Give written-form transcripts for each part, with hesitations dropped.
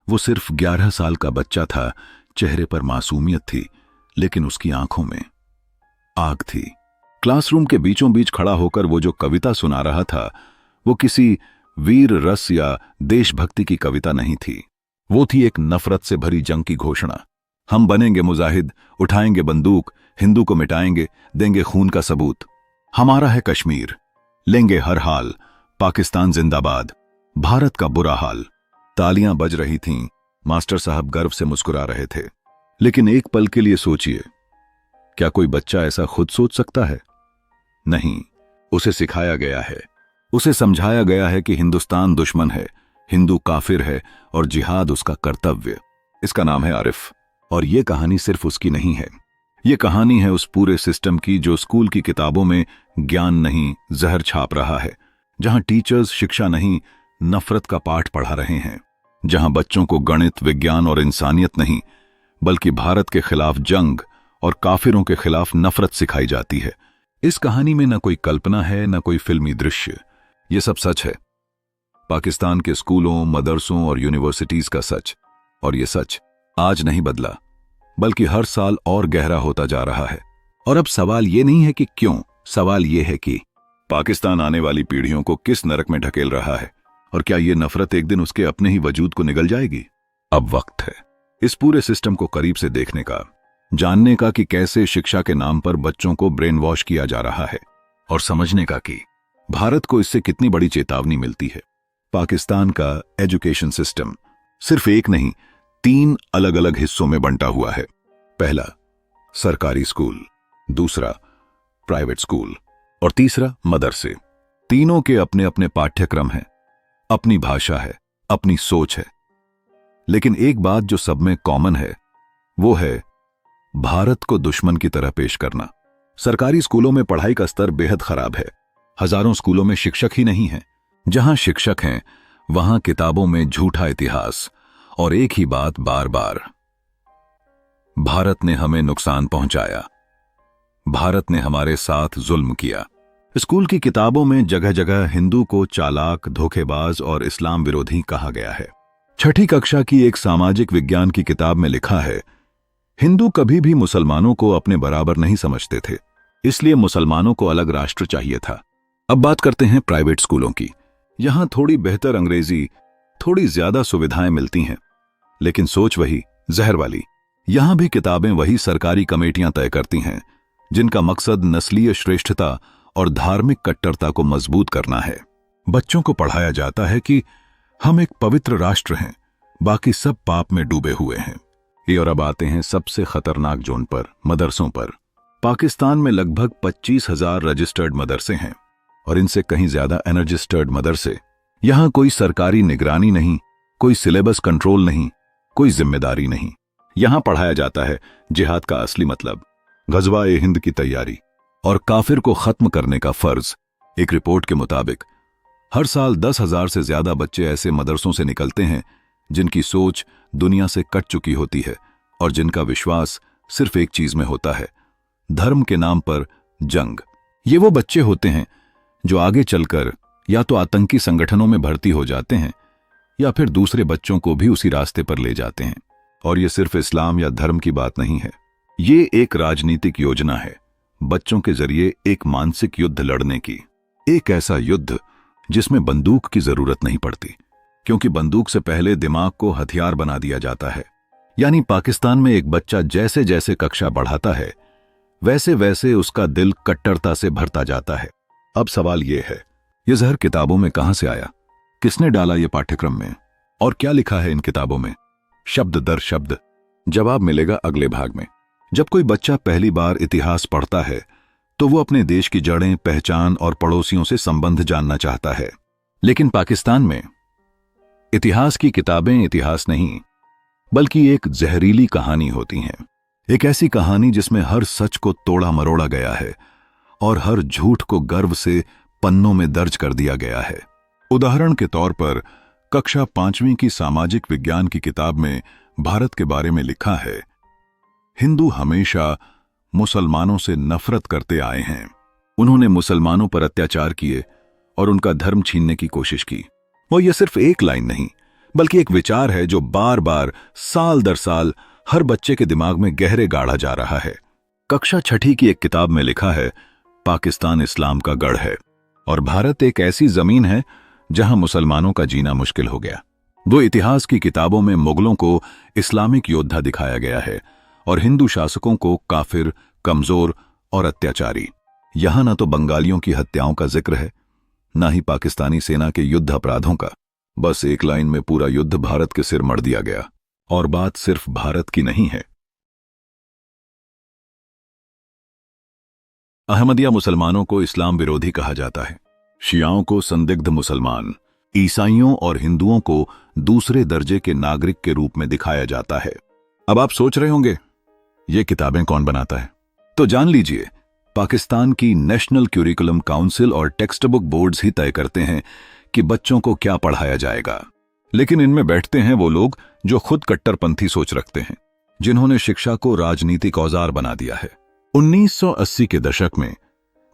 वो सिर्फ 11 साल का बच्चा था। चेहरे पर मासूमियत थी, लेकिन उसकी आंखों में आग थी। क्लासरूम के बीचों बीच खड़ा होकर वो जो कविता सुना रहा था, वो किसी वीर रस या देशभक्ति की कविता नहीं थी। वो थी एक नफरत से भरी जंग की घोषणा। हम बनेंगे मुजाहिद, उठाएंगे बंदूक, हिंदू को मिटाएंगे, देंगे खून का सबूत। हमारा है कश्मीर, लेंगे हर हाल, पाकिस्तान जिंदाबाद, भारत का बुरा हाल। तालियां बज रही थीं, मास्टर साहब गर्व से मुस्कुरा रहे थे। लेकिन एक पल के लिए सोचिए, क्या कोई बच्चा ऐसा खुद सोच सकता है? नहीं, उसे सिखाया गया है, उसे समझाया गया है कि हिंदुस्तान दुश्मन है, हिंदू काफिर है और जिहाद उसका कर्तव्य। इसका नाम है आरिफ। और ये कहानी सिर्फ उसकी नहीं है, ये कहानी है उस पूरे सिस्टम की जो स्कूल की किताबों में ज्ञान नहीं, जहर छाप रहा है। जहां टीचर्स शिक्षा नहीं, नफरत का पाठ पढ़ा रहे हैं। जहां बच्चों को गणित, विज्ञान और इंसानियत नहीं, बल्कि भारत के खिलाफ जंग और काफिरों के खिलाफ नफरत सिखाई जाती है। इस कहानी में न कोई कल्पना है, न कोई फिल्मी दृश्य। ये सब सच है, पाकिस्तान के स्कूलों, मदरसों और यूनिवर्सिटीज का सच। और ये सच आज नहीं बदला, बल्कि हर साल और गहरा होता जा रहा है। और अब सवाल ये नहीं है कि क्यों, सवाल ये है कि पाकिस्तान आने वाली पीढ़ियों को किस नरक में ढकेल रहा है, और क्या ये नफरत एक दिन उसके अपने ही वजूद को निगल जाएगी? अब वक्त है इस पूरे सिस्टम को करीब से देखने का, जानने का कि कैसे शिक्षा के नाम पर बच्चों को ब्रेन वॉश किया जा रहा है, और समझने का कि भारत को इससे कितनी बड़ी चेतावनी मिलती है। पाकिस्तान का एजुकेशन सिस्टम सिर्फ एक नहीं, 3 अलग अलग हिस्सों में बंटा हुआ है। पहला सरकारी स्कूल, दूसरा प्राइवेट स्कूल और तीसरा मदरसे। तीनों के अपने अपने पाठ्यक्रम हैं, अपनी भाषा है, अपनी सोच है। लेकिन एक बात जो सब में कॉमन है, वो है भारत को दुश्मन की तरह पेश करना। सरकारी स्कूलों में पढ़ाई का स्तर बेहद खराब है। हजारों स्कूलों में शिक्षक ही नहीं हैं। जहां शिक्षक हैं, वहां किताबों में झूठा इतिहास और एक ही बात बार बार, भारत ने हमें नुकसान पहुंचाया, भारत ने हमारे साथ जुल्म किया। स्कूल की किताबों में जगह जगह हिंदू को चालाक, धोखेबाज और इस्लाम विरोधी कहा गया है। 6ठी कक्षा की एक सामाजिक विज्ञान की किताब में लिखा है, हिंदू कभी भी मुसलमानों को अपने बराबर नहीं समझते थे, इसलिए मुसलमानों को अलग राष्ट्र चाहिए था। अब बात करते हैं प्राइवेट स्कूलों की। यहां थोड़ी बेहतर अंग्रेजी, थोड़ी ज्यादा सुविधाएं मिलती हैं, लेकिन सोच वही, जहर वाली। यहां भी किताबें वही सरकारी कमेटियां तय करती हैं, जिनका मकसद नस्लीय श्रेष्ठता और धार्मिक कट्टरता को मजबूत करना है। बच्चों को पढ़ाया जाता है कि हम एक पवित्र राष्ट्र हैं, बाकी सब पाप में डूबे हुए हैं। ये और अब आते हैं सबसे खतरनाक जोन पर, मदरसों पर। पाकिस्तान में लगभग 25,000 रजिस्टर्ड मदरसे हैं और इनसे कहीं ज्यादा अनरजिस्टर्ड मदरसे। यहां कोई सरकारी निगरानी नहीं, कोई सिलेबस कंट्रोल नहीं, कोई जिम्मेदारी नहीं। यहां पढ़ाया जाता है जिहाद का असली मतलब, गजवा-ए हिंद की तैयारी और काफिर को खत्म करने का फर्ज। एक रिपोर्ट के मुताबिक हर साल 10,000 से ज्यादा बच्चे ऐसे मदरसों से निकलते हैं जिनकी सोच दुनिया से कट चुकी होती है और जिनका विश्वास सिर्फ एक चीज में होता है, धर्म के नाम पर जंग। ये वो बच्चे होते हैं जो आगे चलकर या तो आतंकी संगठनों में भर्ती हो जाते हैं या फिर दूसरे बच्चों को भी उसी रास्ते पर ले जाते हैं। और ये सिर्फ इस्लाम या धर्म की बात नहीं है, ये एक राजनीतिक योजना है, बच्चों के जरिए एक मानसिक युद्ध लड़ने की। एक ऐसा युद्ध जिसमें बंदूक की जरूरत नहीं पड़ती, क्योंकि बंदूक से पहले दिमाग को हथियार बना दिया जाता है। यानी पाकिस्तान में एक बच्चा जैसे जैसे कक्षा बढ़ाता है, वैसे वैसे उसका दिल कट्टरता से भरता जाता है। अब सवाल यह है, यह जहर किताबों में कहां से आया? किसने डाला यह पाठ्यक्रम में? और क्या लिखा है इन किताबों में, शब्द दर शब्द? जवाब मिलेगा अगले भाग में। जब कोई बच्चा पहली बार इतिहास पढ़ता है तो वो अपने देश की जड़ें, पहचान और पड़ोसियों से संबंध जानना चाहता है। लेकिन पाकिस्तान में इतिहास की किताबें इतिहास नहीं, बल्कि एक जहरीली कहानी होती हैं। एक ऐसी कहानी जिसमें हर सच को तोड़ा मरोड़ा गया है और हर झूठ को गर्व से पन्नों में दर्ज कर दिया गया है। उदाहरण के तौर पर कक्षा 5वीं की सामाजिक विज्ञान की किताब में भारत के बारे में लिखा है, हिंदू हमेशा मुसलमानों से नफरत करते आए हैं। उन्होंने मुसलमानों पर अत्याचार किए और उनका धर्म छीनने की कोशिश की। और यह सिर्फ एक लाइन नहीं, बल्कि एक विचार है जो बार बार साल दर साल हर बच्चे के दिमाग में गहरे गाढ़ा जा रहा है। कक्षा छठी की एक किताब में लिखा है, पाकिस्तान इस्लाम का गढ़ है और भारत एक ऐसी जमीन है जहां मुसलमानों का जीना मुश्किल हो गया। वो इतिहास की किताबों में मुगलों को इस्लामिक योद्धा दिखाया गया है और हिंदू शासकों को काफिर, कमजोर और अत्याचारी। यहां न तो बंगालियों की हत्याओं का जिक्र है, न ही पाकिस्तानी सेना के युद्ध अपराधों का। बस एक लाइन में पूरा युद्ध भारत के सिर मढ़ दिया गया। और बात सिर्फ भारत की नहीं है। अहमदिया मुसलमानों को इस्लाम विरोधी कहा जाता है, शियाओं को संदिग्ध मुसलमान, ईसाइयों और हिंदुओं को दूसरे दर्जे के नागरिक के रूप में दिखाया जाता है। अब आप सोच रहे होंगे, ये किताबें कौन बनाता है? तो जान लीजिए, पाकिस्तान की नेशनल क्यूरिकुलम काउंसिल और टेक्स्ट बुक बोर्ड्स ही तय करते हैं कि बच्चों को क्या पढ़ाया जाएगा। लेकिन इनमें बैठते हैं वो लोग जो खुद कट्टरपंथी सोच रखते हैं, जिन्होंने शिक्षा को राजनीतिक औजार बना दिया है। 1980 के दशक में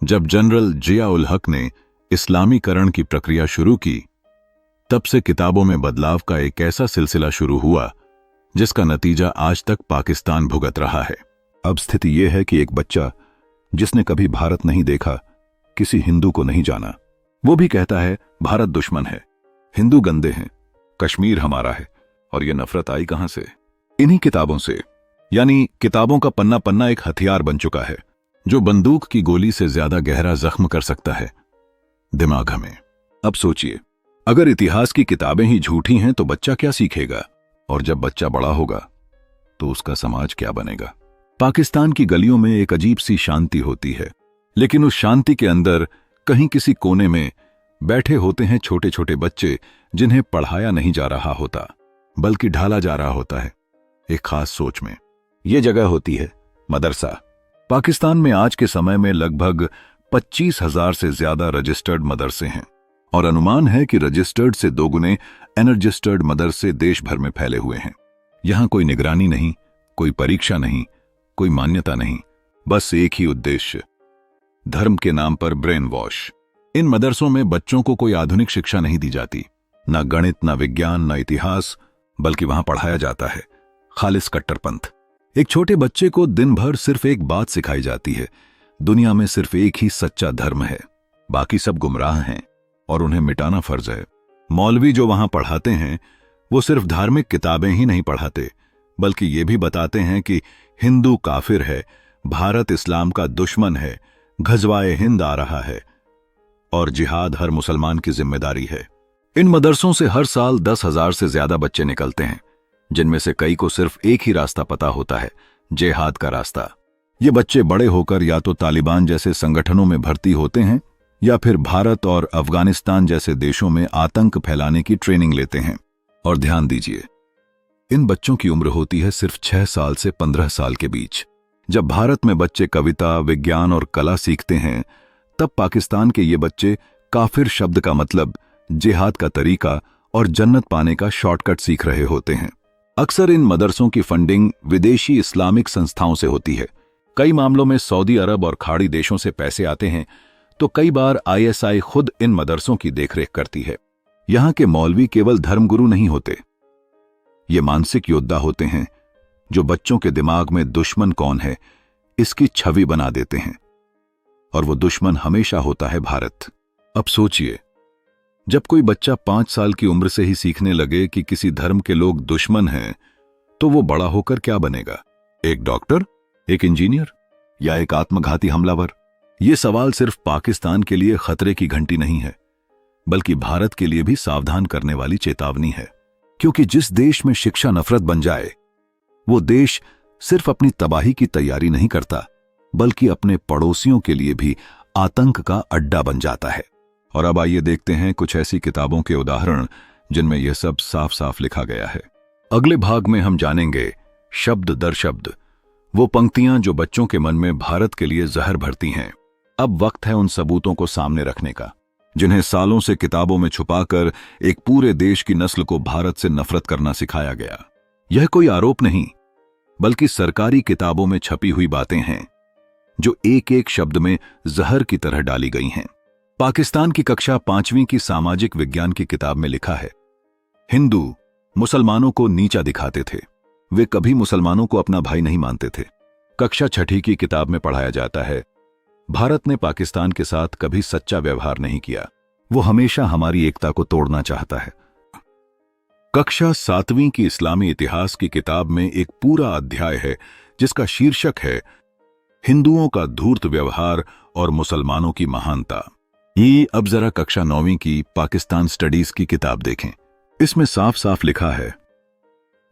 जब जनरल जिया-उल हक ने इस्लामीकरण की प्रक्रिया शुरू की, तब से किताबों में बदलाव का एक ऐसा सिलसिला शुरू हुआ जिसका नतीजा आज तक पाकिस्तान भुगत रहा है। अब स्थिति यह है कि एक बच्चा जिसने कभी भारत नहीं देखा, किसी हिंदू को नहीं जाना, वो भी कहता है भारत दुश्मन है, हिंदू गंदे हैं, कश्मीर हमारा है। और ये नफरत आई कहां से? इन्हीं किताबों से। यानी किताबों का पन्ना पन्ना एक हथियार बन चुका है जो बंदूक की गोली से ज्यादा गहरा जख्म कर सकता है दिमाग हमें। अब सोचिए, अगर इतिहास की किताबें ही झूठी हैं तो बच्चा क्या सीखेगा? और जब बच्चा बड़ा होगा तो उसका समाज क्या बनेगा? पाकिस्तान की गलियों में एक अजीब सी शांति होती है, लेकिन उस शांति के अंदर कहीं किसी कोने में बैठे होते हैं छोटे छोटे बच्चे जिन्हें पढ़ाया नहीं जा रहा होता, बल्कि ढाला जा रहा होता है एक खास सोच में। यह जगह होती है मदरसा। पाकिस्तान में आज के समय में लगभग 25,000 से ज्यादा रजिस्टर्ड मदरसे हैं और अनुमान है कि रजिस्टर्ड से दोगुने अनरजिस्टर्ड मदरसे देश भर में फैले हुए हैं। यहां कोई निगरानी नहीं, कोई परीक्षा नहीं, कोई मान्यता नहीं, बस एक ही उद्देश्य, धर्म के नाम पर ब्रेन वॉश। इन मदरसों में बच्चों को कोई आधुनिक शिक्षा नहीं दी जाती, ना गणित, ना विज्ञान, ना इतिहास, बल्कि वहां पढ़ाया जाता है खालिस कट्टरपंथ। एक छोटे बच्चे को दिन भर सिर्फ एक बात सिखाई जाती है, दुनिया में सिर्फ एक ही सच्चा धर्म है, बाकी सब गुमराह हैं और उन्हें मिटाना फर्ज है। मौलवी जो वहां पढ़ाते हैं वो सिर्फ धार्मिक किताबें ही नहीं पढ़ाते, बल्कि ये भी बताते हैं कि हिंदू काफिर है, भारत इस्लाम का दुश्मन है, ग़ज़वाए हिंद आ रहा है और जिहाद हर मुसलमान की जिम्मेदारी है। इन मदरसों से हर साल 10,000 से ज्यादा बच्चे निकलते हैं, जिनमें से कई को सिर्फ एक ही रास्ता पता होता है, जिहाद का रास्ता। ये बच्चे बड़े होकर या तो तालिबान जैसे संगठनों में भर्ती होते हैं या फिर भारत और अफगानिस्तान जैसे देशों में आतंक फैलाने की ट्रेनिंग लेते हैं। और ध्यान दीजिए, इन बच्चों की उम्र होती है सिर्फ 6 साल से 15 साल के बीच। जब भारत में बच्चे कविता, विज्ञान और कला सीखते हैं, तब पाकिस्तान के ये बच्चे काफिर शब्द का मतलब, जिहाद का तरीका और जन्नत पाने का शॉर्टकट सीख रहे होते हैं। अक्सर इन मदरसों की फंडिंग विदेशी इस्लामिक संस्थाओं से होती है। कई मामलों में सऊदी अरब और खाड़ी देशों से पैसे आते हैं, तो कई बार ISI खुद इन मदरसों की देखरेख करती है। यहां के मौलवी केवल धर्मगुरु नहीं होते, ये मानसिक योद्धा होते हैं जो बच्चों के दिमाग में दुश्मन कौन है इसकी छवि बना देते हैं, और वो दुश्मन हमेशा होता है भारत। अब सोचिए, जब कोई बच्चा 5 साल की उम्र से ही सीखने लगे कि किसी धर्म के लोग दुश्मन हैं, तो वो बड़ा होकर क्या बनेगा? एक डॉक्टर, एक इंजीनियर या एक आत्मघाती हमलावर? ये सवाल सिर्फ पाकिस्तान के लिए खतरे की घंटी नहीं है, बल्कि भारत के लिए भी सावधान करने वाली चेतावनी है। क्योंकि जिस देश में शिक्षा नफरत बन जाए, वो देश सिर्फ अपनी तबाही की तैयारी नहीं करता, बल्कि अपने पड़ोसियों के लिए भी आतंक का अड्डा बन जाता है। और अब आइए देखते हैं कुछ ऐसी किताबों के उदाहरण जिनमें यह सब साफ साफ लिखा गया है। अगले भाग में हम जानेंगे शब्द दर शब्द वो पंक्तियां जो बच्चों के मन में भारत के लिए जहर भरती हैं। अब वक्त है उन सबूतों को सामने रखने का, जिन्हें सालों से किताबों में छुपाकर एक पूरे देश की नस्ल को भारत से नफरत करना सिखाया गया। यह कोई आरोप नहीं, बल्कि सरकारी किताबों में छपी हुई बातें हैं जो एक एक शब्द में जहर की तरह डाली गई हैं। पाकिस्तान की कक्षा 5वीं की सामाजिक विज्ञान की किताब में लिखा है, हिंदू मुसलमानों को नीचा दिखाते थे। वे कभी मुसलमानों को अपना भाई नहीं मानते थे। कक्षा 6 की किताब में पढ़ाया जाता है, भारत ने पाकिस्तान के साथ कभी सच्चा व्यवहार नहीं किया, वो हमेशा हमारी एकता को तोड़ना चाहता है। कक्षा 7वीं की इस्लामी इतिहास की किताब में एक पूरा अध्याय है जिसका शीर्षक है हिंदुओं का धूर्त व्यवहार और मुसलमानों की महानता। ये अब जरा कक्षा 9वीं की पाकिस्तान स्टडीज की किताब देखें। इसमें साफ साफ लिखा है,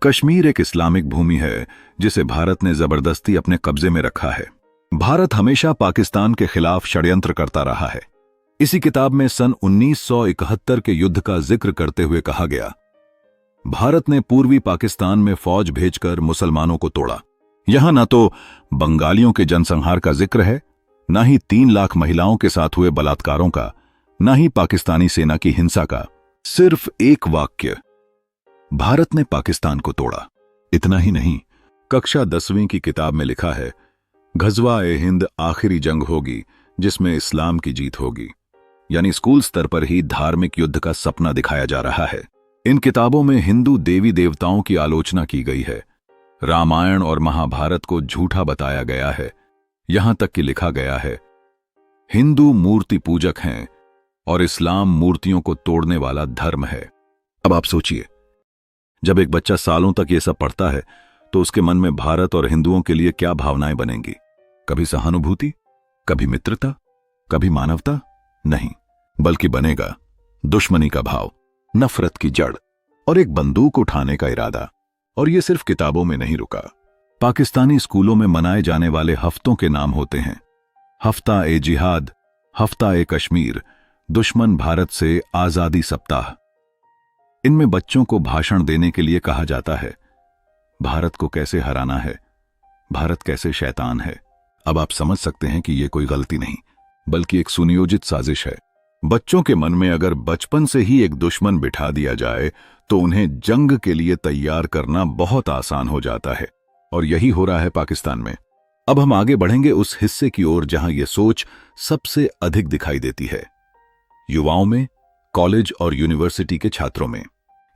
कश्मीर एक इस्लामिक भूमि है जिसे भारत ने जबरदस्ती अपने कब्जे में रखा है। भारत हमेशा पाकिस्तान के खिलाफ षड्यंत्र करता रहा है। इसी किताब में सन 1971 के युद्ध का जिक्र करते हुए कहा गया, भारत ने पूर्वी पाकिस्तान में फौज भेजकर मुसलमानों को तोड़ा। यहां न तो बंगालियों के जनसंहार का जिक्र है, न ही 3 लाख महिलाओं के साथ हुए बलात्कारों का, न ही पाकिस्तानी सेना की हिंसा का। सिर्फ एक वाक्य, भारत ने पाकिस्तान को तोड़ा। इतना ही नहीं, कक्षा 10वीं की किताब में लिखा है, ग़ज़वा-ए-हिंद आखिरी जंग होगी जिसमें इस्लाम की जीत होगी। यानी स्कूल स्तर पर ही धार्मिक युद्ध का सपना दिखाया जा रहा है। इन किताबों में हिंदू देवी देवताओं की आलोचना की गई है। रामायण और महाभारत को झूठा बताया गया है। यहां तक कि लिखा गया है, हिंदू मूर्ति पूजक हैं और इस्लाम मूर्तियों को तोड़ने वाला धर्म है। अब आप सोचिए, जब एक बच्चा सालों तक ये सब पढ़ता है तो उसके मन में भारत और हिंदुओं के लिए क्या भावनाएं बनेंगी? कभी सहानुभूति, कभी मित्रता, कभी मानवता? नहीं, बल्कि बनेगा दुश्मनी का भाव, नफरत की जड़ और एक बंदूक उठाने का इरादा। और ये सिर्फ किताबों में नहीं रुका। पाकिस्तानी स्कूलों में मनाए जाने वाले हफ्तों के नाम होते हैं, हफ्ता-ए-जिहाद, हफ्ता-ए-कश्मीर, दुश्मन भारत से आजादी सप्ताह। इनमें बच्चों को भाषण देने के लिए कहा जाता है, भारत को कैसे हराना है, भारत कैसे शैतान है। अब आप समझ सकते हैं कि यह कोई गलती नहीं, बल्कि एक सुनियोजित साजिश है। बच्चों के मन में अगर बचपन से ही एक दुश्मन बिठा दिया जाए तो उन्हें जंग के लिए तैयार करना बहुत आसान हो जाता है। और यही हो रहा है पाकिस्तान में। अब हम आगे बढ़ेंगे उस हिस्से की ओर जहां यह सोच सबसे अधिक दिखाई देती है, युवाओं में, कॉलेज और यूनिवर्सिटी के छात्रों में।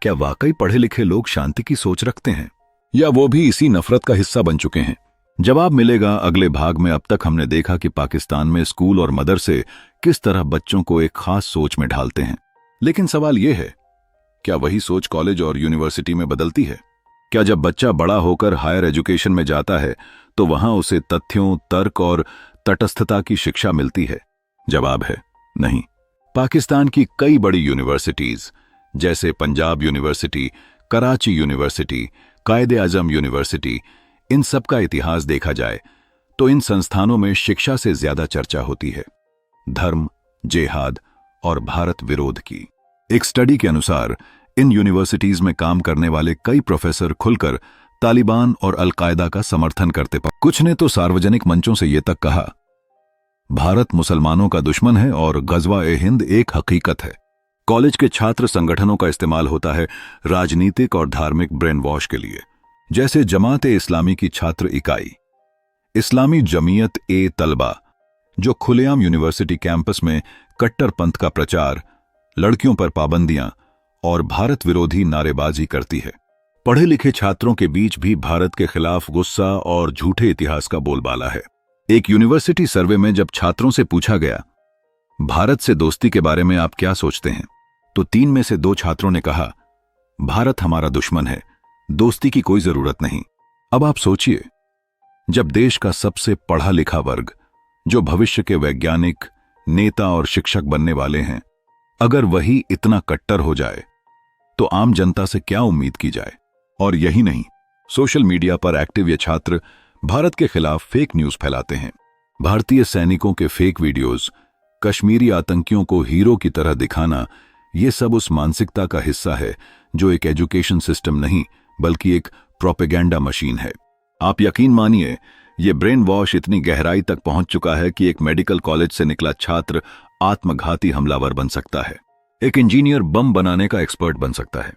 क्या वाकई पढ़े लिखे लोग शांति की सोच रखते हैं, या वो भी इसी नफरत का हिस्सा बन चुके हैं? जवाब मिलेगा अगले भाग में। अब तक हमने देखा कि पाकिस्तान में स्कूल और मदरसे किस तरह बच्चों को एक खास सोच में ढालते हैं। लेकिन सवाल यह है, क्या वही सोच कॉलेज और यूनिवर्सिटी में बदलती है? क्या जब बच्चा बड़ा होकर हायर एजुकेशन में जाता है तो वहां उसे तथ्यों, तर्क और तटस्थता की शिक्षा मिलती है? जवाब है नहीं। पाकिस्तान की कई बड़ी यूनिवर्सिटीज जैसे Punjab university, Karachi university, Quaid-e-Azam university, इन सब का इतिहास देखा जाए तो इन संस्थानों में शिक्षा से ज्यादा चर्चा होती है धर्म, जेहाद और भारत विरोध की। एक स्टडी के अनुसार इन यूनिवर्सिटीज में काम करने वाले कई प्रोफेसर खुलकर तालिबान और अल-कायदा का समर्थन करते। कुछ ने तो सार्वजनिक मंचों से यह तक कहा, भारत मुसलमानों का दुश्मन है और ग़ज़वा-ए-हिंद एक हकीकत है। कॉलेज के छात्र संगठनों का इस्तेमाल होता है राजनीतिक और धार्मिक ब्रेन वॉश के लिए, जैसे जमात-ए-इस्लामी की छात्र इकाई, इस्लामी जमीयत-ए-तलबा, जो खुलेआम यूनिवर्सिटी कैंपस में कट्टरपंथ का प्रचार, लड़कियों पर पाबंदियां और भारत विरोधी नारेबाजी करती है। पढ़े लिखे छात्रों के बीच भी भारत के खिलाफ गुस्सा और झूठे इतिहास का बोलबाला है। एक यूनिवर्सिटी सर्वे में जब छात्रों से पूछा गया, भारत से दोस्ती के बारे में आप क्या सोचते हैं, तो 3 में से 2 छात्रों ने कहा, भारत हमारा दुश्मन है, दोस्ती की कोई जरूरत नहीं। अब आप सोचिए, जब देश का सबसे पढ़ा लिखा वर्ग, जो भविष्य के वैज्ञानिक, नेता और शिक्षक बनने वाले हैं, अगर वही इतना कट्टर हो जाए तो आम जनता से क्या उम्मीद की जाए? और यही नहीं, सोशल मीडिया पर एक्टिव ये छात्र भारत के खिलाफ फेक न्यूज फैलाते हैं। भारतीय सैनिकों के फेक वीडियोस, कश्मीरी आतंकियों को हीरो की तरह दिखाना, ये सब उस मानसिकता का हिस्सा है जो एक एजुकेशन सिस्टम नहीं बल्कि एक प्रोपेगेंडा मशीन है। आप यकीन मानिए, ये ब्रेन वॉश इतनी गहराई तक पहुंच चुका है कि एक मेडिकल कॉलेज से निकला छात्र आत्मघाती हमलावर बन सकता है, एक इंजीनियर बम बनाने का एक्सपर्ट बन सकता है,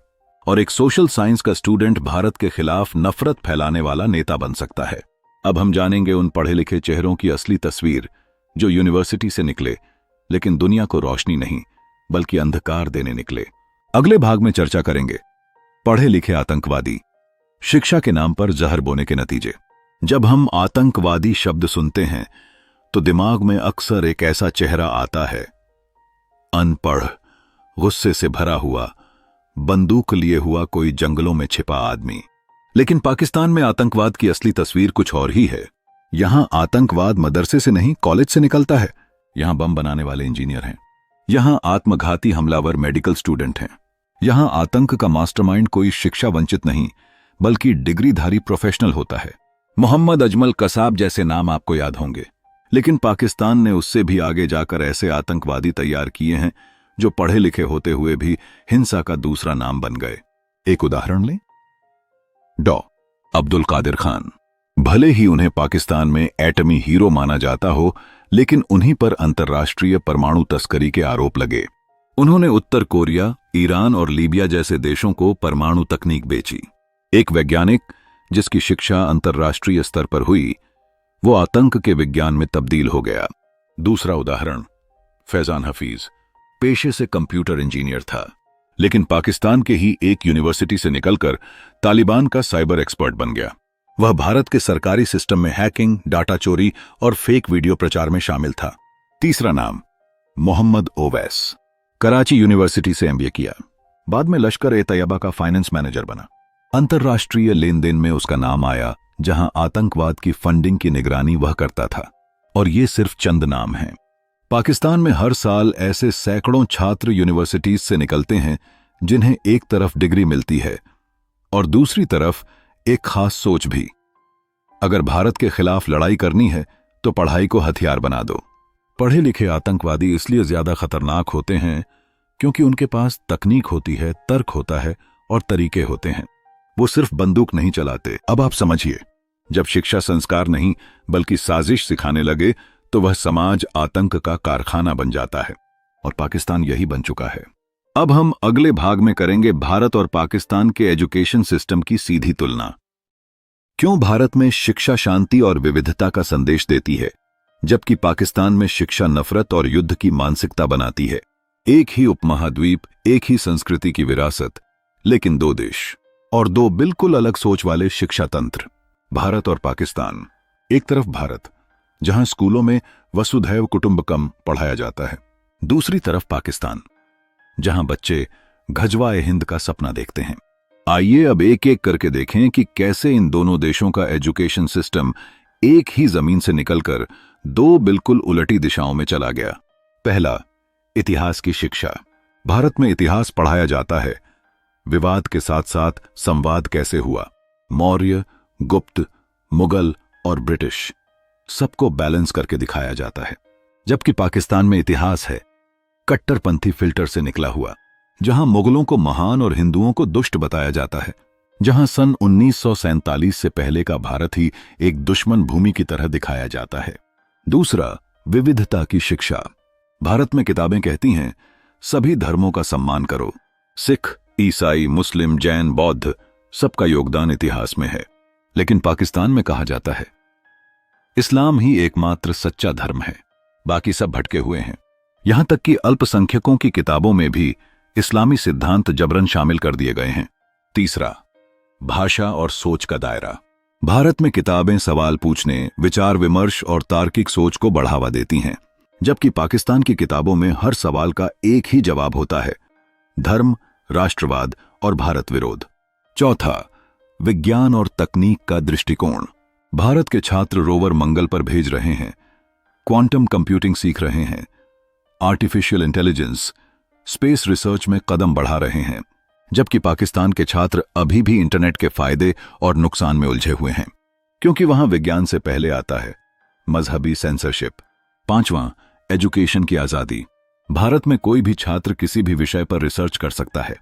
और एक सोशल साइंस का स्टूडेंट भारत के खिलाफ नफरत फैलाने वाला नेता बन सकता है। अब हम जानेंगे उन पढ़े लिखे चेहरों की असली तस्वीर जो यूनिवर्सिटी से निकले, लेकिन दुनिया को रोशनी नहीं बल्कि अंधकार देने निकले। अगले भाग में चर्चा करेंगे पढ़े लिखे आतंकवादी, शिक्षा के नाम पर जहर बोने के नतीजे। जब हम आतंकवादी शब्द सुनते हैं तो दिमाग में अक्सर एक ऐसा चेहरा आता है, अनपढ़, गुस्से से भरा हुआ, बंदूक लिए हुआ कोई जंगलों में छिपा आदमी। लेकिन पाकिस्तान में आतंकवाद की असली तस्वीर कुछ और ही है। यहां आतंकवाद मदरसे से नहीं, कॉलेज से निकलता है। यहां बम बनाने वाले इंजीनियर हैं, यहां आत्मघाती हमलावर मेडिकल स्टूडेंट हैं, यहां आतंक का मास्टरमाइंड कोई शिक्षा वंचित नहीं बल्कि डिग्रीधारी प्रोफेशनल होता है। मोहम्मद अजमल कसाब जैसे नाम आपको याद होंगे, लेकिन पाकिस्तान ने उससे भी आगे जाकर ऐसे आतंकवादी तैयार किए हैं जो पढ़े लिखे होते हुए भी हिंसा का दूसरा नाम बन गए। एक उदाहरण लें, डॉ. अब्दुल कादिर खान। भले ही उन्हें पाकिस्तान में एटमी हीरो माना जाता हो, लेकिन उन्हीं पर अंतर्राष्ट्रीय परमाणु तस्करी के आरोप लगे। उन्होंने उत्तर कोरिया, ईरान और लीबिया जैसे देशों को परमाणु तकनीक बेची। एक वैज्ञानिक जिसकी शिक्षा अंतर्राष्ट्रीय स्तर पर हुई, वो आतंक के विज्ञान में तब्दील हो गया। दूसरा उदाहरण, फैजान हफीज पेशे से कंप्यूटर इंजीनियर था, लेकिन पाकिस्तान के ही एक यूनिवर्सिटी से निकलकर तालिबान का साइबर एक्सपर्ट बन गया। वह भारत के सरकारी सिस्टम में हैकिंग, डाटा चोरी और फेक वीडियो प्रचार में शामिल था। तीसरा नाम, मोहम्मद ओवैस। कराची यूनिवर्सिटी से एमबीए किया, बाद में लश्कर-ए-तैयबा का फाइनेंस मैनेजर बना। अंतर्राष्ट्रीय लेन देन में उसका नाम आया, जहां आतंकवाद की फंडिंग की निगरानी वह करता था। और ये सिर्फ चंद नाम हैं। पाकिस्तान में हर साल ऐसे सैकड़ों छात्र यूनिवर्सिटीज से निकलते हैं जिन्हें एक तरफ डिग्री मिलती है और दूसरी तरफ एक खास सोच भी। अगर भारत के खिलाफ लड़ाई करनी है तो पढ़ाई को हथियार बना दो। पढ़े लिखे आतंकवादी इसलिए ज्यादा खतरनाक होते हैं क्योंकि उनके पास तकनीक होती है, तर्क होता है और तरीके होते हैं। वो सिर्फ बंदूक नहीं चलाते। अब आप समझिए, जब शिक्षा संस्कार नहीं बल्कि साजिश सिखाने लगे तो वह समाज आतंक का कारखाना बन जाता है, और पाकिस्तान यही बन चुका है। अब हम अगले भाग में करेंगे भारत और पाकिस्तान के एजुकेशन सिस्टम की सीधी तुलना। क्यों भारत में शिक्षा शांति और विविधता का संदेश देती है, जबकि पाकिस्तान में शिक्षा नफरत और युद्ध की मानसिकता बनाती है। एक ही उपमहाद्वीप, एक ही संस्कृति की विरासत, लेकिन दो देश और दो बिल्कुल अलग सोच वाले शिक्षा तंत्र। भारत और पाकिस्तान। एक तरफ भारत, जहां स्कूलों में वसुधैव कुटुंबकम पढ़ाया जाता है। दूसरी तरफ पाकिस्तान, जहां बच्चे गजवा-ए हिंद का सपना देखते हैं। आइए अब एक एक करके देखें कि कैसे इन दोनों देशों का एजुकेशन सिस्टम एक ही जमीन से निकलकर दो बिल्कुल उलटी दिशाओं में चला गया। पहला, इतिहास की शिक्षा। भारत में इतिहास पढ़ाया जाता है, विवाद के साथ साथ संवाद कैसे हुआ, मौर्य, गुप्त, मुगल और ब्रिटिश, सबको बैलेंस करके दिखाया जाता है। जबकि पाकिस्तान में इतिहास है कट्टरपंथी फिल्टर से निकला हुआ, जहां मुगलों को महान और हिंदुओं को दुष्ट बताया जाता है, जहां सन 1947 से पहले का भारत ही एक दुश्मन भूमि की तरह दिखाया जाता है। दूसरा, विविधता की शिक्षा। भारत में किताबें कहती हैं सभी धर्मों का सम्मान करो। सिख, ईसाई, मुस्लिम, जैन, बौद्ध, सबका योगदान इतिहास में है। लेकिन पाकिस्तान में कहा जाता है इस्लाम ही एकमात्र सच्चा धर्म है, बाकी सब भटके हुए हैं। यहां तक कि अल्पसंख्यकों की किताबों में भी इस्लामी सिद्धांत जबरन शामिल कर दिए गए हैं। तीसरा, भाषा और सोच का दायरा। भारत में किताबें सवाल पूछने, विचार विमर्श और तार्किक सोच को बढ़ावा देती हैं, जबकि पाकिस्तान की किताबों में हर सवाल का एक ही जवाब होता है, धर्म, राष्ट्रवाद और भारत विरोध। चौथा, विज्ञान और तकनीक का दृष्टिकोण। भारत के छात्र रोवर मंगल पर भेज रहे हैं, क्वांटम कंप्यूटिंग सीख रहे हैं, आर्टिफिशियल इंटेलिजेंस, स्पेस रिसर्च में कदम बढ़ा रहे हैं, जबकि पाकिस्तान के छात्र अभी भी इंटरनेट के फायदे और नुकसान में उलझे हुए हैं, क्योंकि वहां विज्ञान से पहले आता है मजहबी सेंसरशिप। पांचवां, एजुकेशन की आजादी। भारत में कोई भी छात्र किसी भी विषय पर रिसर्च कर सकता है,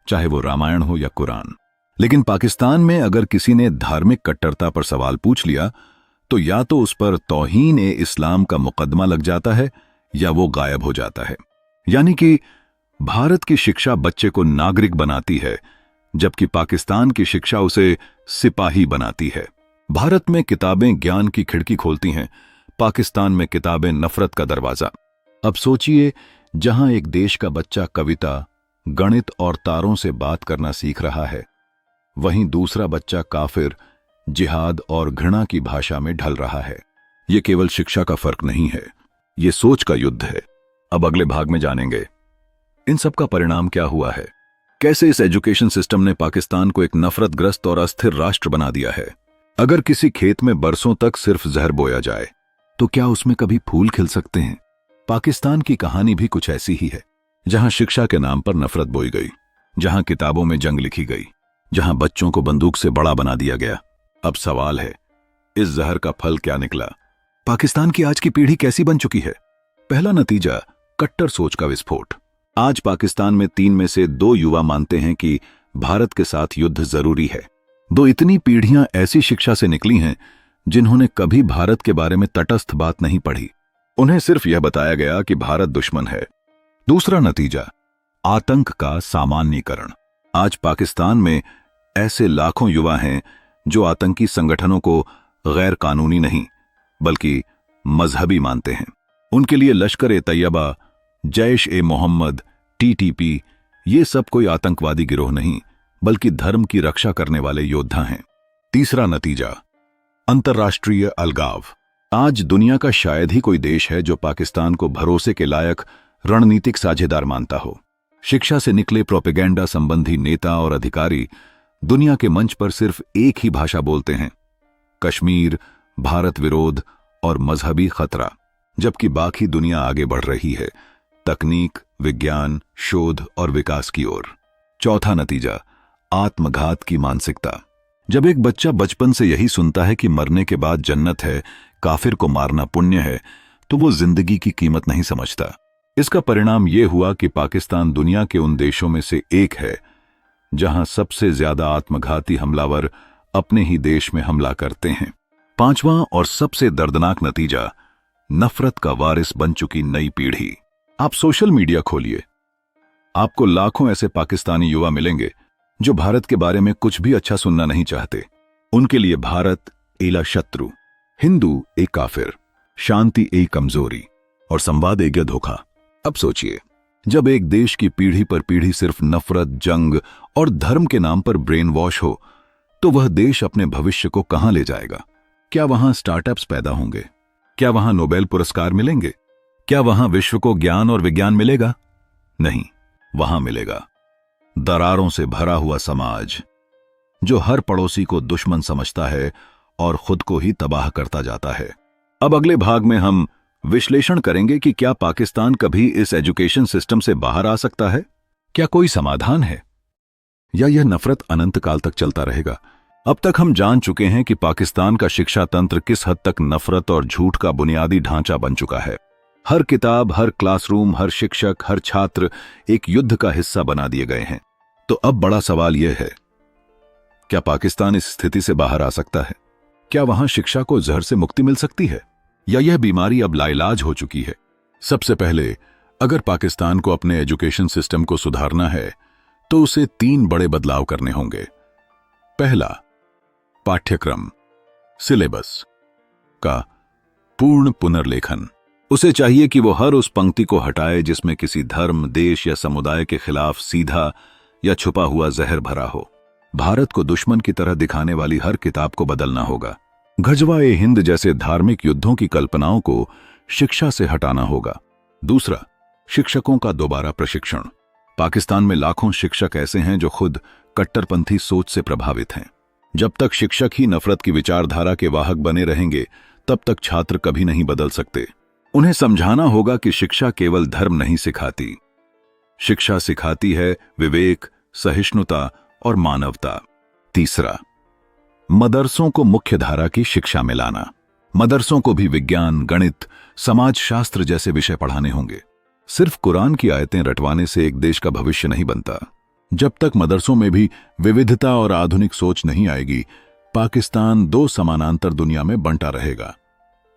चाहे वो रामायण हो या कुरान। लेकिन पाकिस्तान में अगर किसी ने धार्मिक कट्टरता पर सवाल पूछ लिया तो या तो उस पर तौहीन-ए-इस्लाम का मुकदमा लग जाता है या वो गायब हो जाता है। यानी कि भारत की शिक्षा बच्चे को नागरिक बनाती है, जबकि पाकिस्तान की शिक्षा उसे सिपाही बनाती है। भारत में किताबें ज्ञान की खिड़की खोलती हैं, पाकिस्तान में किताबें नफरत का दरवाजा। अब सोचिए, जहां एक देश का बच्चा कविता, गणित और तारों से बात करना सीख रहा है, वहीं दूसरा बच्चा काफिर, जिहाद और घृणा की भाषा में ढल रहा है। ये केवल शिक्षा का फर्क नहीं है, ये सोच का युद्ध है। अब अगले भाग में जानेंगे इन सब का परिणाम क्या हुआ है, कैसे इस एजुकेशन सिस्टम ने पाकिस्तान को एक नफरतग्रस्त और अस्थिर राष्ट्र बना दिया है। अगर किसी खेत में बरसों तक सिर्फ जहर बोया जाए तो क्या उसमें कभी फूल खिल सकते हैं? पाकिस्तान की कहानी भी कुछ ऐसी ही है, जहां शिक्षा के नाम पर नफरत बोई गई, जहां किताबों में जंग लिखी गई, जहां बच्चों को बंदूक से बड़ा बना दिया गया। अब सवाल है, इस जहर का फल क्या निकला? पाकिस्तान की आज की पीढ़ी कैसी बन चुकी है? पहला नतीजा, कट्टर सोच का विस्फोट। आज पाकिस्तान में 3 में से 2 युवा मानते हैं कि भारत के साथ युद्ध जरूरी है। 2 इतनी पीढ़ियां ऐसी शिक्षा से निकली हैं जिन्होंने कभी भारत के बारे में तटस्थ बात नहीं पढ़ी। उन्हें सिर्फ यह बताया गया कि भारत दुश्मन है। दूसरा नतीजा, आतंक का सामान्यीकरण। आज पाकिस्तान में ऐसे लाखों युवा हैं जो आतंकी संगठनों को गैर कानूनी नहीं बल्कि मजहबी मानते हैं। उनके लिए लश्कर-ए-तैयबा, जैश-ए-मोहम्मद, टीटीपी ये सब कोई आतंकवादी गिरोह नहीं बल्कि धर्म की रक्षा करने वाले योद्धा हैं। तीसरा नतीजा, अंतर्राष्ट्रीय अलगाव। आज दुनिया का शायद ही कोई देश है जो पाकिस्तान को भरोसे के लायक रणनीतिक साझेदार मानता हो। शिक्षा से निकले प्रोपेगेंडा संबंधी नेता और अधिकारी दुनिया के मंच पर सिर्फ एक ही भाषा बोलते हैं, कश्मीर, भारत विरोध और मजहबी खतरा, जबकि बाकी दुनिया आगे बढ़ रही है तकनीक, विज्ञान, शोध और विकास की ओर। चौथा नतीजा, आत्मघात की मानसिकता। जब एक बच्चा बचपन से यही सुनता है कि मरने के बाद जन्नत है, काफिर को मारना पुण्य है, तो वो जिंदगी की कीमत नहीं समझता। इसका परिणाम ये हुआ कि पाकिस्तान दुनिया के उन देशों में से एक है जहां सबसे ज्यादा आत्मघाती हमलावर अपने ही देश में हमला करते हैं। पांचवां और सबसे दर्दनाक नतीजा, नफरत का वारिस बन चुकी नई पीढ़ी। आप सोशल मीडिया खोलिए, आपको लाखों ऐसे पाकिस्तानी युवा मिलेंगे जो भारत के बारे में कुछ भी अच्छा सुनना नहीं चाहते। उनके लिए भारत एला शत्रु, हिंदू एक काफिर, शांति एक कमजोरी और संवाद एक धोखा। अब सोचिए, जब एक देश की पीढ़ी पर पीढ़ी सिर्फ नफरत, जंग और धर्म के नाम पर ब्रेन वॉश हो, तो वह देश अपने भविष्य को कहां ले जाएगा? क्या वहां स्टार्टअप्स पैदा होंगे? क्या वहां नोबेल पुरस्कार मिलेंगे? क्या वहां विश्व को ज्ञान और विज्ञान मिलेगा? नहीं, वहां मिलेगा दरारों से भरा हुआ समाज जो हर पड़ोसी को दुश्मन समझता है और खुद को ही तबाह करता जाता है। अब अगले भाग में हम विश्लेषण करेंगे कि क्या पाकिस्तान कभी इस एजुकेशन सिस्टम से बाहर आ सकता है? क्या कोई समाधान है, या यह नफरत अनंत काल तक चलता रहेगा? अब तक हम जान चुके हैं कि पाकिस्तान का शिक्षा तंत्र किस हद तक नफरत और झूठ का बुनियादी ढांचा बन चुका है। हर किताब, हर क्लासरूम, हर शिक्षक, हर छात्र एक युद्ध का हिस्सा बना दिए गए हैं। तो अब बड़ा सवाल यह है, क्या पाकिस्तान इस स्थिति से बाहर आ सकता है? क्या वहां शिक्षा को जहर से मुक्ति मिल सकती है, या यह बीमारी अब लाइलाज हो चुकी है? सबसे पहले, अगर पाकिस्तान को अपने एजुकेशन सिस्टम को सुधारना है तो उसे 3 बड़े बदलाव करने होंगे। पहला, पाठ्यक्रम सिलेबस का पूर्ण पुनर्लेखन। उसे चाहिए कि वो हर उस पंक्ति को हटाए जिसमें किसी धर्म, देश या समुदाय के खिलाफ सीधा या छुपा हुआ जहर भरा हो। भारत को दुश्मन की तरह दिखाने वाली हर किताब को बदलना होगा। गजवा-ए-हिंद जैसे धार्मिक युद्धों की कल्पनाओं को शिक्षा से हटाना होगा। दूसरा, शिक्षकों का दोबारा प्रशिक्षण। पाकिस्तान में लाखों शिक्षक ऐसे हैं जो खुद कट्टरपंथी सोच से प्रभावित हैं। जब तक शिक्षक ही नफरत की विचारधारा के वाहक बने रहेंगे, तब तक छात्र कभी नहीं बदल सकते। उन्हें समझाना होगा कि शिक्षा केवल धर्म नहीं सिखाती, शिक्षा सिखाती है विवेक, सहिष्णुता और मानवता। तीसरा, मदरसों को मुख्यधारा की शिक्षा में लाना। मदरसों को भी विज्ञान, गणित, समाजशास्त्र जैसे विषय पढ़ाने होंगे। सिर्फ कुरान की आयतें रटवाने से एक देश का भविष्य नहीं बनता। जब तक मदरसों में भी विविधता और आधुनिक सोच नहीं आएगी, पाकिस्तान 2 समानांतर दुनिया में बंटा रहेगा,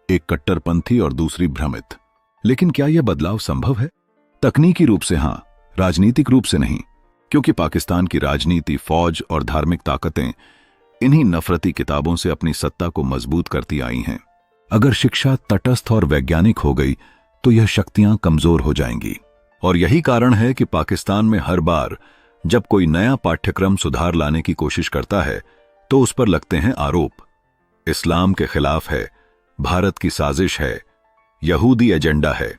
एक कट्टरपंथी और दूसरी भ्रमित। लेकिन क्या यह बदलाव संभव है? तकनीकी रूप से हां, राजनीतिक रूप से नहीं, क्योंकि पाकिस्तान की राजनीति, फौज और धार्मिक ताकतें इन्हीं नफरती किताबों से अपनी सत्ता को मजबूत करती आई हैं। अगर शिक्षा तटस्थ और वैज्ञानिक हो गई तो यह शक्तियां कमजोर हो जाएंगी। और यही कारण है कि पाकिस्तान में हर बार जब कोई नया पाठ्यक्रम सुधार लाने की कोशिश करता है तो उस पर लगते हैं आरोप। इस्लाम के खिलाफ है, भारत की साजिश है, यहूदी एजेंडा है।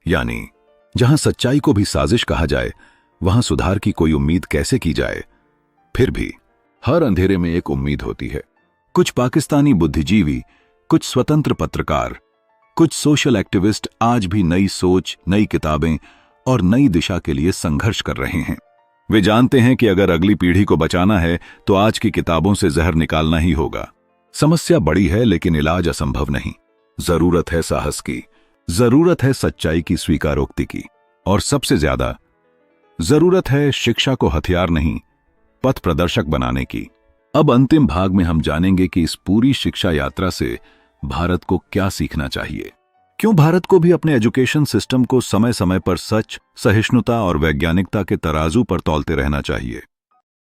यानी जहां सच्चाई को भी साजिश कहा जाए वहां सुधार की कोई उम्मीद कैसे की जाए। फिर भी हर अंधेरे में एक उम्मीद होती है। कुछ पाकिस्तानी बुद्धिजीवी, कुछ स्वतंत्र पत्रकार, कुछ सोशल एक्टिविस्ट आज भी नई सोच, नई किताबें और नई दिशा के लिए संघर्ष कर रहे हैं। वे जानते हैं कि अगर अगली पीढ़ी को बचाना है तो आज की किताबों से जहर निकालना ही होगा। समस्या बड़ी है लेकिन इलाज असंभव नहीं। जरूरत है साहस की, जरूरत है सच्चाई की स्वीकारोक्ति की, और सबसे ज्यादा जरूरत है शिक्षा को हथियार नहीं, पथ प्रदर्शक बनाने की। अब अंतिम भाग में हम जानेंगे कि इस पूरी शिक्षा यात्रा से भारत को क्या सीखना चाहिए। क्यों भारत को भी अपने एजुकेशन सिस्टम को समय समय पर सच, सहिष्णुता और वैज्ञानिकता के तराजू पर तौलते रहना चाहिए।